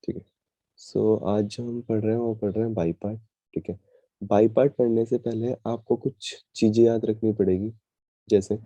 ठीक है। सो आज जो हम पढ़ रहे हैं वो पढ़ रहे हैं बाई पार्ट। ठीक है। बाई पार्ट पढ़ने से पहले आपको कुछ चीजें याद रखनी पड़ेगी। जैसे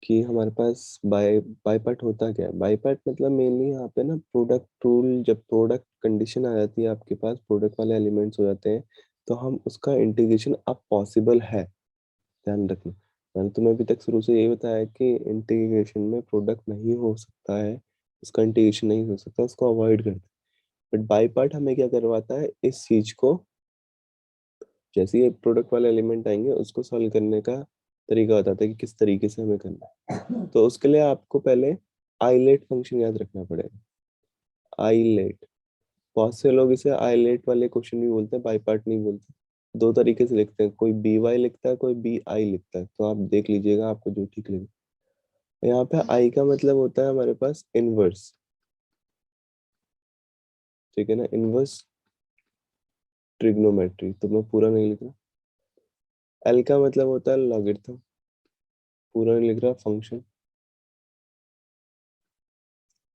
कि हमारे पास बाय बाय पार्ट होता क्या है। बाय पार्ट मतलब मेनली यहाँ पे ना प्रोडक्ट रूल, जब प्रोडक्ट कंडीशन आ जाती है आपके पास, प्रोडक्ट वाले एलिमेंट्स हो जाते हैं, तो हम उसका इंटीग्रेशन अब पॉसिबल है। ध्यान रखना, मैंने तुम्हें अभी तक शुरू से यही बताया कि इंटीग्रेशन में प्रोडक्ट नहीं हो सकता है, उसका इंटीग्रेशन नहीं हो सकता, उसको अवॉइड करते हैं। बट बाय पार्ट हमें क्या करवाता है, इस चीज को जैसे ही प्रोडक्ट वाले एलिमेंट आएंगे उसको सॉल्व करने का तरीका बताता है कि किस तरीके से हमें करना है। तो उसके लिए आपको पहले आइलेट फंक्शन याद रखना पड़ेगा। आइलेट, बहुत से लोग इसे आइलेट वाले क्वेश्चन भी बोलते हैं, बाई पार्ट नहीं बोलते। दो तरीके से लिखते हैं, कोई बी वाई लिखता है, कोई बी आई लिखता है, तो आप देख लीजिएगा आपको जो ठीक लगे। यहाँ पे आई का मतलब होता है हमारे पास इनवर्स। ठीक है ना, इनवर्स ट्रिग्नोमेट्री, तो मैं पूरा नहीं लिख रहा। एल का मतलब होता है लॉगरिथम, पूरा नहीं लिख रहा, फंक्शन।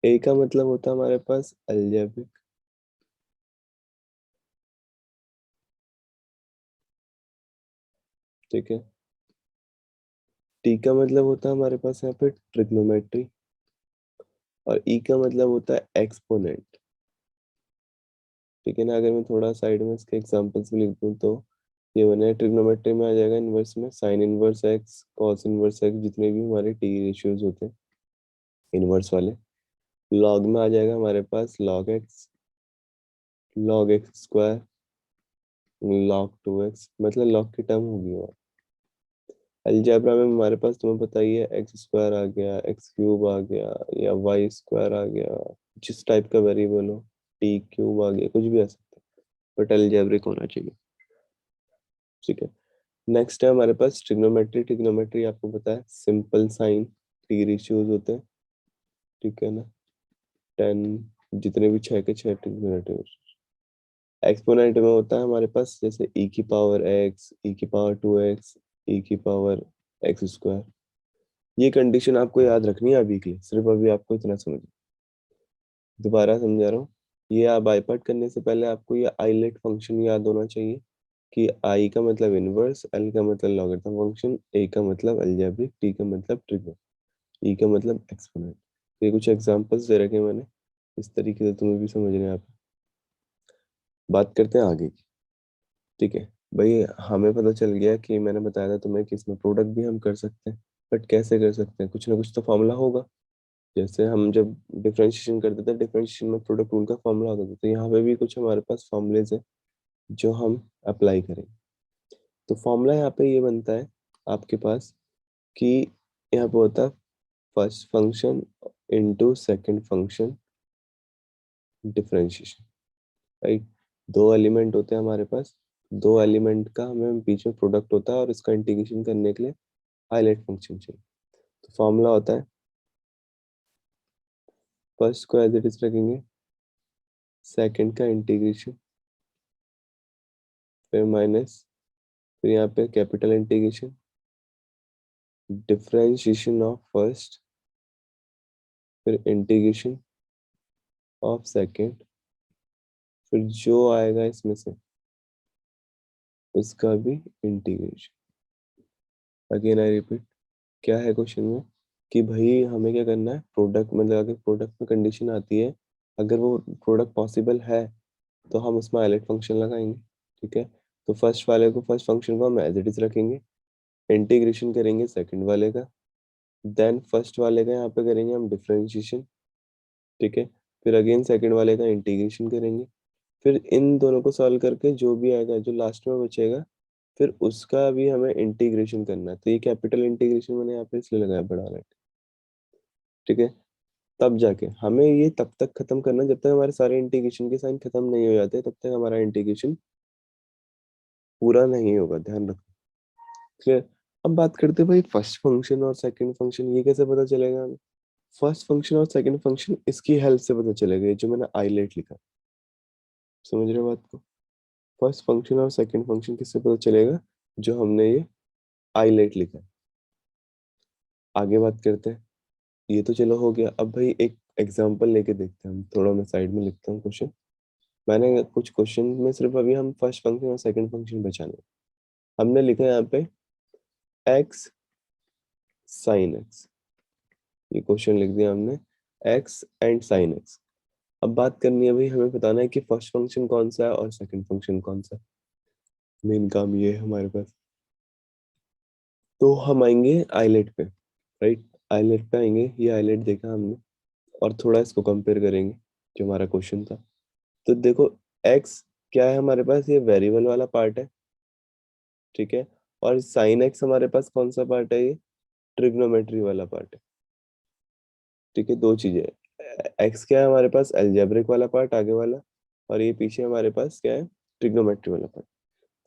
ए का मतलब होता है हमारे पास अलजेब्रिक। ठीक है। टी का मतलब होता है हमारे पास यहाँ पे ट्रिग्नोमेट्री। और ई का मतलब होता है एक्सपोनेंट। ठीक है ना, अगर मैं थोड़ा साइड में इसके एग्जांपल्स भी लिख दूं तो ये बने ट्रिग्नोमेट्री में आ जाएगा इनवर्स में sine inverse x, cos inverse x, जितने भी हमारे टी रेशियोज होते हैं इनवर्स वाले। लॉग में आ जाएगा हमारे पास log x square, log two x, मतलब लॉग की टर्म होगी। और अलजेब्रा में हमारे पास तुम्हें पता ही है, एक्स स्क्वायर आ गया, एक्स क्यूब आ गया, या वाई स्क्वायर आ गया, जिस टाइप का वेरिएबल हो, टी क्यूब आ गया, कुछ भी आ सकता है, बट अलजेब्रिक होना चाहिए। ठीक है। नेक्स्ट है हमारे पास ट्रिग्नोमेट्री। ट्रिग्नोमेट्री आपको पता है सिंपल साइन टी रेशियोज होते हैं। ठीक है ना, 10, जितने भी छह के छह ट्रिग्नोमेट्री। एक्सपोनेंट में होता है हमारे पास जैसे ई की पावर एक्स, ई की पावर टू एक्स, ई की पावर एक्स स्क्वायर। ये कंडीशन आपको याद रखनी है अभी के लिए, सिर्फ अभी आपको इतना समझ। दोबारा समझा रहा हूँ, ये आप बाई पार्ट करने से पहले आपको ये आइलेट फंक्शन याद होना चाहिए कि आई का मतलब इनवर्स, एल का मतलब लॉगरिथम फंक्शन, ए का मतलब अलजेब्रिक, टी का मतलब ट्रिग्नो, ई का मतलब एक्सपोनेंट। ये कुछ एग्जांपल्स दे रखे हैं मैंने, इस तरीके से तुम्हें भी समझने आप। बात करते हैं आगे की। ठीक है भाई, हमें पता चल गया कि मैंने बताया था तुम्हें कि इसमें प्रोडक्ट भी हम कर सकते हैं। बट कैसे कर सकते हैं, कुछ ना कुछ तो फॉर्मूला होगा। जैसे हम जब डिफरेंशिएशन करते थे, डिफरेंशिएशन में प्रोडक्ट रूल का फॉर्मूला होता था, तो यहाँ पे भी कुछ हमारे पास फॉर्मूलेज है जो हम अप्लाई करेंगे। तो फॉर्मूला यहाँ पे ये बनता है आपके पास कि यहाँ पे होता है first function into second function differentiation. Right, दो एलिमेंट होते हैं हमारे पास, दो एलिमेंट का हमें बीच में प्रोडक्ट होता है और इसका इंटीग्रेशन करने के लिए हाईलाइट फंक्शन चाहिए। तो फॉर्मूला होता है, फर्स्ट को एज इट इज रखेंगे, सेकंड का इंटीग्रेशन, फिर माइनस, फिर यहाँ पे capital integration, differentiation of first, फिर इंटीग्रेशन ऑफ सेकंड, फिर जो आएगा इसमें से उसका भी इंटीग्रेशन। अगेन आई रिपीट, क्या है क्वेश्चन में कि भाई हमें क्या करना है, प्रोडक्ट मतलब अगर प्रोडक्ट में कंडीशन आती है, अगर वो प्रोडक्ट पॉसिबल है तो हम उसमें हाईलाइट फंक्शन लगाएंगे। ठीक है। तो फर्स्ट वाले को, फर्स्ट फंक्शन को हम एज इट इज रखेंगे, इंटीग्रेशन करेंगे सेकंड वाले का, देन फर्स्ट वाले का यहाँ पे करेंगे हम डिफरेंशिएशन। ठीक है। फिर अगेन सेकंड वाले का इंटीग्रेशन करेंगे, फिर इन दोनों को सॉल्व करके जो भी आएगा, जो लास्ट में बचेगा, फिर उसका भी हमें इंटीग्रेशन करना है। तो ये कैपिटल इंटीग्रेशन मैंने यहाँ पे इसलिए लगाया बड़ा वाला। ठीक है। तब जाके हमें ये तब तक खत्म करना जब तक हमारे सारे इंटीग्रेशन के साइन खत्म नहीं हो जाते, तब तक हमारा इंटीग्रेशन पूरा नहीं होगा, ध्यान रखो। क्लियर। अब बात करते हैं भाई फर्स्ट फंक्शन और सेकंड फंक्शन, ये कैसे पता चलेगा हमें। फर्स्ट फंक्शन और सेकंड फंक्शन इसकी हेल्प से पता चलेगा, ये जो मैंने आईलेट लिखा, समझ रहे हो बात को। फर्स्ट फंक्शन और सेकंड फंक्शन किससे पता चलेगा, जो हमने ये आईलेट लिखा है। आगे बात करते हैं। ये तो चलो हो गया। अब भाई एक एग्जांपल लेके देखते हैं हम, थोड़ा मैं साइड में लिखता हूँ क्वेश्चन। मैंने कुछ क्वेश्चन में सिर्फ अभी हम फर्स्ट फंक्शन और सेकंड फंक्शन बचाने। हमने लिखा है यहाँ पे एक्स साइन एक्स, ये क्वेश्चन लिख दिया हमने, एक्स एंड साइन एक्स। अब बात करनी है भाई, हमें बताना है कि फर्स्ट फंक्शन कौन सा है और सेकंड फंक्शन कौन सा है। मेन काम ये है हमारे पास। तो हम आएंगे आइलेट पे, राइट। आइलेट पे आएंगे, ये आइलेट देखा हमने, और थोड़ा इसको कंपेयर करेंगे जो हमारा क्वेश्चन था। तो देखो, एक्स क्या है हमारे पास, ये वेरिएबल वाला पार्ट है, ठीक है। और साइन एक्स हमारे पास कौन सा पार्ट है, ये ट्रिग्नोमेट्री वाला पार्ट है, ठीक है। दो चीजें, एक्स क्या है हमारे पास, अलजेब्रिक वाला पार्ट आगे वाला, और ये पीछे हमारे पास क्या है, ट्रिग्नोमेट्री वाला पार्ट।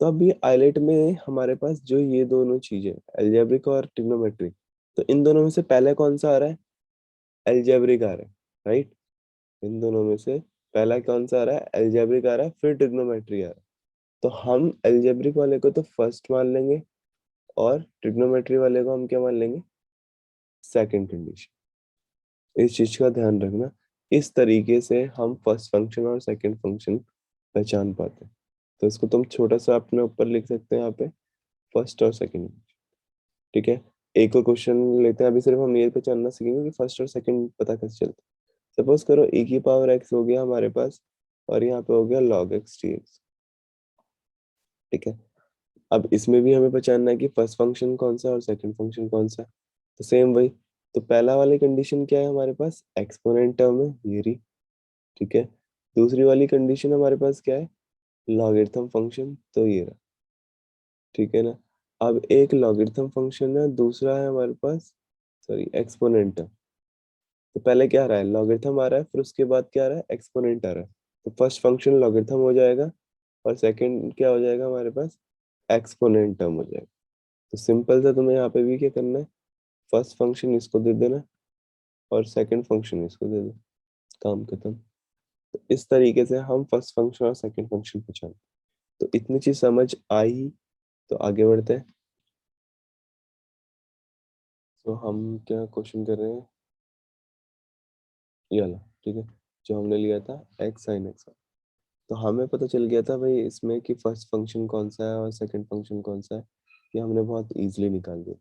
तो अब ये आइलेट में हमारे पास जो ये दोनों चीजें, अलजेब्रिक और ट्रिग्नोमेट्री, तो इन दोनों में से पहले कौन सा आ रहा है, अलजेब्रिक आ रहा है, राइट। इन दोनों में से पहला कौन सा आ रहा है, अलजेब्रिक आ रहा है, फिर ट्रिग्नोमेट्री आ रहा है। तो हम अलजेब्रिक वाले को तो फर्स्ट मान लेंगे, और ट्रिग्नोमेट्री वाले को हम क्या मान लेंगे, सेकंड कंडीशन। इस चीज का ध्यान रखना। इस तरीके से हम फर्स्ट फंक्शन और सेकंड फंक्शन पहचान पाते हैं। तो इसको तुम छोटा सा अपने ऊपर लिख सकते हैं यहाँ पे, फर्स्ट और सेकंड, ठीक है। एक और क्वेश्चन लेते हैं, अभी सिर्फ हम ये पहचानना सीखेंगे कि फर्स्ट और सेकंड पता कैसे चलता है। सपोज करो ए की पावर एक्स हो गया हमारे पास, और यहाँ पे हो गया log x dx, ठीक है। अब इसमें भी हमें पहचानना है कि फर्स्ट फंक्शन कौन सा है और सेकंड फंक्शन कौन सा है। तो सेम वही, तो पहला वाली कंडीशन क्या है हमारे पास, एक्सपोनेंट टर्म है ये रही, ठीक है। दूसरी वाली कंडीशन हमारे पास क्या है, लॉगरिथम फंक्शन, तो ये रहा, ठीक है ना। अब एक लॉगरिथम फंक्शन है, दूसरा है हमारे पास, सॉरी, एक्सपोनेंट है। तो पहले क्या आ रहा है, लॉगरिथम आ रहा है, फिर उसके बाद क्या आ रहा है, एक्सपोनेंट आ रहा है। तो फर्स्ट फंक्शन लॉगरिथम हो जाएगा, और सेकंड क्या हो जाएगा हमारे पास, एक्सपोनेंट टर्म हो जाएगा। तो सिंपल सा तुम्हें यहाँ पे भी क्या करना है, फर्स्ट फंक्शन इसको दे देना, और सेकंड फंक्शन इसको दे दो, काम खत्म। तो इस तरीके से हम फर्स्ट फंक्शन और सेकंड फंक्शन पहचान। तो इतनी चीज समझ आई, तो आगे बढ़ते हैं। तो हम क्या क्वेश्चन कर रहे हैं, ये वाला, ठीक है, जो हमने लिया था एक्स साइन एक्स। तो हमें पता चल गया था भाई इसमें कि फर्स्ट फंक्शन कौन सा है और सेकंड फंक्शन कौन सा है, ये हमने बहुत इजीली निकाल दिया,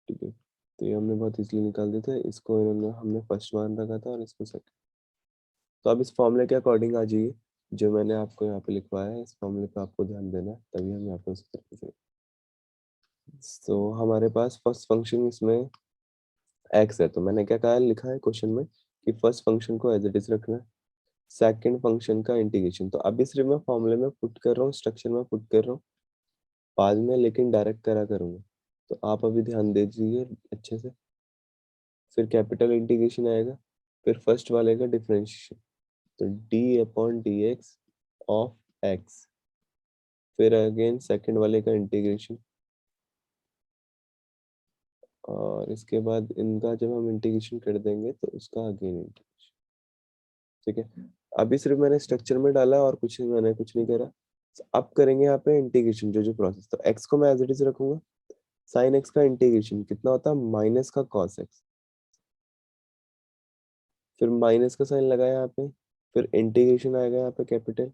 ठीक है। तो ये हमने बहुत इजीली निकाल दिया था, इसको इन्होंने हमने फर्स्ट मान रखा था और इसको सेकंड। तो अब इस फॉर्मूले के अकॉर्डिंग आ जाइए, जो मैंने आपको यहाँ पे लिखवाया है, इस फॉर्मूले पे आपको ध्यान देना है, तभी हम यहाँ पे उसी तरीके से। तो हमारे पास फर्स्ट फंक्शन इसमें एक्स है, तो मैंने क्या कहा, लिखा है क्वेश्चन में कि फर्स्ट फंक्शन को एज इट इज रखना है, सेकंड फंक्शन का इंटीग्रेशन। तो अभी सिर्फ मैं फॉर्मूले में पुट कर रहा हूँ, स्ट्रक्चर में पुट कर रहा हूँ, बाद में लेकिन डायरेक्ट करा करूंगा। तो आप अभी ध्यान दे दीजिए अच्छे से। फिर कैपिटल इंटीग्रेशन आएगा, फिर फर्स्ट वाले का डिफरेंशिएशन, तो D upon D x of x, फिर अगेन सेकंड वाले का इंटीग्रेशन, और इसके बाद इनका जब हम इंटीग्रेशन कर देंगे तो उसका अगेन इंटीग्रेशन, ठीक है। अभी सिर्फ मैंने स्ट्रक्चर में डाला और कुछ मैंने कुछ नहीं करा। तो अब करेंगे यहाँ पे इंटीग्रेशन, जो जो प्रोसेस, तो एक्स को मैं एज इट इज रखूंगा, साइन एक्स का इंटीग्रेशन कितना होता है, माइनस का कॉस एक्स, फिर माइनस का साइन लगा यहाँ पे, फिर इंटीग्रेशन आएगा यहाँ पे कैपिटल।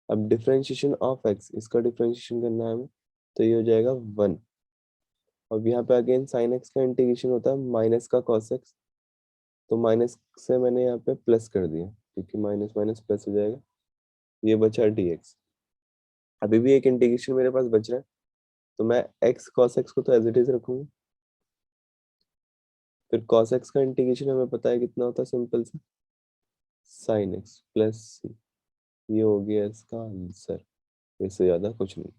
अब डिफरेंशिएशन ऑफ एक्स, इसका डिफरेंशिएशन करना है हमें, तो ये हो जाएगा 1। अब यहाँ पे अगेन साइन एक्स का इंटीग्रेशन होता है माइनस का कॉस एक्स, तो माइनस से मैंने यहाँ पे प्लस कर दिया, क्योंकि माइनस माइनस प्लस हो जाएगा, ये बचा dx। अभी भी एक इंटीग्रेशन मेरे पास बच रहा है, तो मैं x cos x को तो एज इट इज रखूंगा। फिर cos x का इंटीग्रेशन हमें पता है कितना होता है, सिंपल सा, sin x प्लस c, ये हो गया इसका आंसर। इससे ज्यादा कुछ नहीं,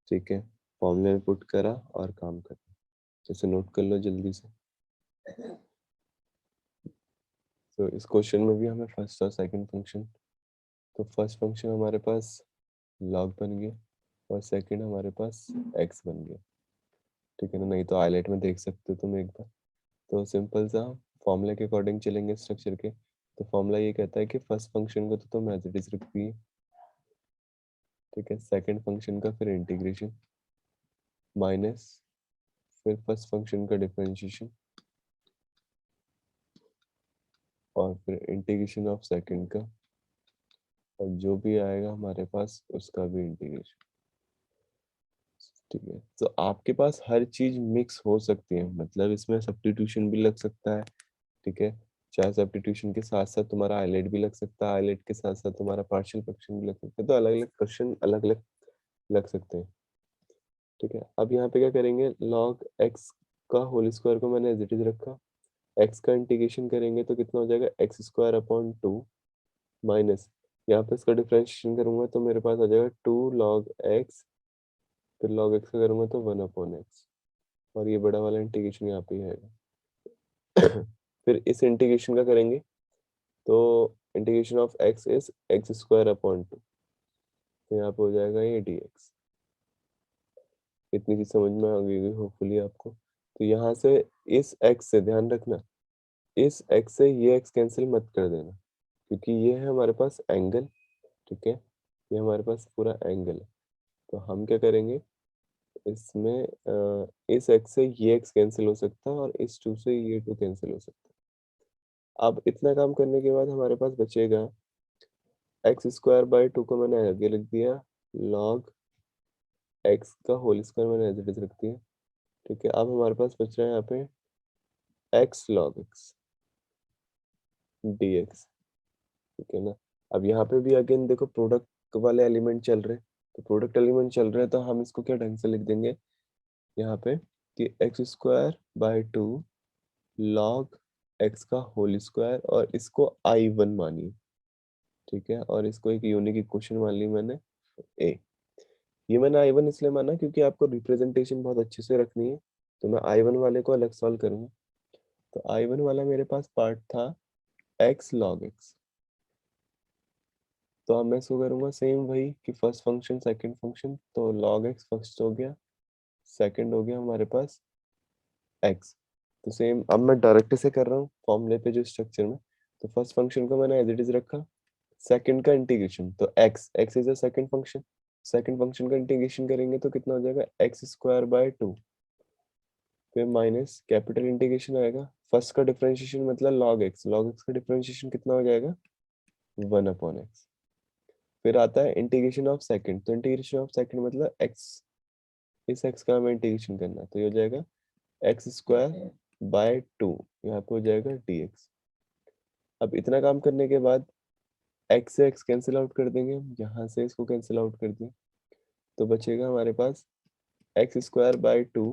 ठीक है। फॉर्मूले में पुट करा और काम करा, जैसे नोट कर लो जल्दी से। तो इस क्वेश्चन में भी हमें फर्स्ट और सेकंड फंक्शन, तो फर्स्ट फंक्शन हमारे पास log बन गया, और सेकंड हमारे पास x बन गया, ठीक है ना। नहीं तो हाईलाइट में देख सकते हो तुम एक बार। तो सिंपल सा फॉर्मूले के अकॉर्डिंग चलेंगे स्ट्रक्चर के। तो फॉर्मूला ये कहता है कि फर्स्ट फंक्शन को तो तुम एज इट इज रखिए, ठीक है। सेकंड फंक्शन का फिर इंटीग्रेशन माइनस फिर फर्स्ट फंक्शन का डिफरेंशिएशन, और फिर इंटीग्रेशन ऑफ सेकंड का, और जो भी आएगा हमारे पास उसका भी इंटीग्रेशन। ठीक है, तो आपके पास हर चीज मिक्स हो सकती है, मतलब इसमें सब्स्टिट्यूशन भी लग सकता है। ठीक है, चाहे सब्स्टिट्यूशन के साथ साथ तुम्हारा आइलेट भी लग सकता है, आइलेट के साथ साथ तुम्हारा पार्शियल फ्रैक्शन भी लग सकता है, तो अलग अलग क्वेश्चन अलग अलग लग सकते हैं। ठीक है, अब यहाँ पे क्या करेंगे, log x का होल स्क्वायर को मैंने एज इट इज रखा, x का इंटीग्रेशन करेंगे तो कितना हो जाएगा, एक्स स्क्वायर अपॉन 2 माइनस, यहाँ पे इसका डिफरेंशिएशन करूंगा तो मेरे पास आ जाएगा 2 log x, फिर log x का करूंगा तो 1/x, और ये बड़ा वाला इंटीग्रेशन यहाँ पे ही आएगा। फिर इस इंटीग्रेशन का करेंगे तो integration of x is x square upon 2, तो यहाँ पे हो जाएगा ये dx। इतनी चीज समझ में आ गई होगी होपफुली आपको। तो यहाँ से इस x से ध्यान रखना, इस x से ये x कैंसिल मत कर देना, क्योंकि ये है हमारे पास एंगल। ठीक है, ये हमारे पास पूरा एंगल है, तो हम क्या करेंगे, इसमें इस x से ये x कैंसिल हो सकता है और इस 2 से ये 2 कैंसिल हो सकता है। अब इतना काम करने के बाद हमारे पास बचेगा एक्स स्क्वायर बाई 2 को मैंने आगे लिख दिया, log x का होल स्क्वायर मैंने एज इट इज रख दिया। ठीक है, अब हमारे पास बच रहा है यहाँ पे x log x dx। ठीक है ना, अब यहाँ पे भी अगेन देखो प्रोडक्ट वाले एलिमेंट चल रहे हैं, तो प्रोडक्ट एलिमेंट चल रहे हैं तो हम इसको क्या ढंग से लिख देंगे यहाँ पे कि x square by 2 log x का होल स्क्वायर, और इसको I1 मानिए। ठीक है, और इसको एक यूनिक इक्वेशन मान ली मैंने a। ये मैंने I1 इसलिए माना क्योंकि आपको रिप्रेजेंटेशन बहुत अच्छे से रखनी है, तो मैं I1 वाले को अलग सॉल्व करूंगा। तो I1 वाला मेरे पास पार्ट था x log x, तो अब मैं इसको करूंगा सेम वही कि फर्स्ट फंक्शन सेकंड फंक्शन, तो log x फर्स्ट हो गया, सेकंड हो गया हमारे पास x। तो सेम अब मैं डायरेक्ट से कर रहा हूँ फॉर्मूले पे जो स्ट्रक्चर में, तो फर्स्ट फंक्शन को मैंने एज इट इज रखा, सेकंड का इंटीग्रेशन तो x is a second function, second function का इंटीग्रेशन करेंगे तो कितना हो जाएगा एक्स स्क्वायर बाय 2, फिर माइनस कैपिटल इंटीग्रेशन आएगा, फर्स्ट का डिफरेंशिएशन मतलब log x का डिफरेंशिएशन कितना हो जाएगा 1/x, फिर आता है इंटीग्रेशन ऑफ सेकंड, तो इंटीग्रेशन ऑफ सेकंड मतलब x, इस x का हमें इंटीग्रेशन करना है, तो ये हो जाएगा एक्स स्क्वायर बाय 2, यहाँ पे हो जाएगा dx। अब इतना काम करने के बाद x से x कैंसिल आउट कर देंगे, यहाँ से इसको कैंसिल आउट कर दें, तो बचेगा हमारे पास x square by 2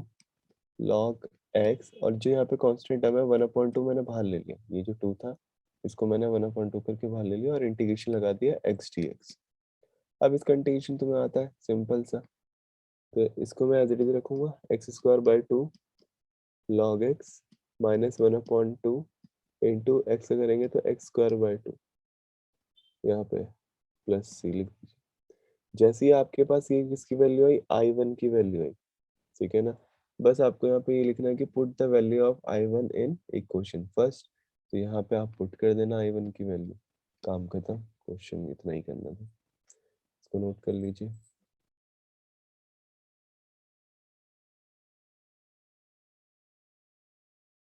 log x, और जो यहाँ पे कांस्टेंट टर्म है 1/2 मैंने बाहर ले लिया, ये जो 2 था इसको मैंने 1/2 करके बाहर ले लिया और इंटीग्रेशन लगा दिया x dx। अब इसका इंटीग्रेशन तुम्हें आता है सिंपल सा, तो इसको मैं एज इट इज रखूंगा x square by 2 log x minus 1/2 into x करेंगे तो एक्स स्क्वायर बाय 2, यहाँ पे प्लस सी लिख दीजिए। जैसे ही आपके पास ये किसकी वैल्यू आई, I1 की वैल्यू आई। ठीक है ना, बस आपको यहाँ पे ये लिखना है कि put the value of I1 in equation first, तो यहाँ पे आप पुट कर देना I1 की वैल्यू, काम खत्म, क्वेश्चन इतना ही करना था, इसको नोट कर लीजिए।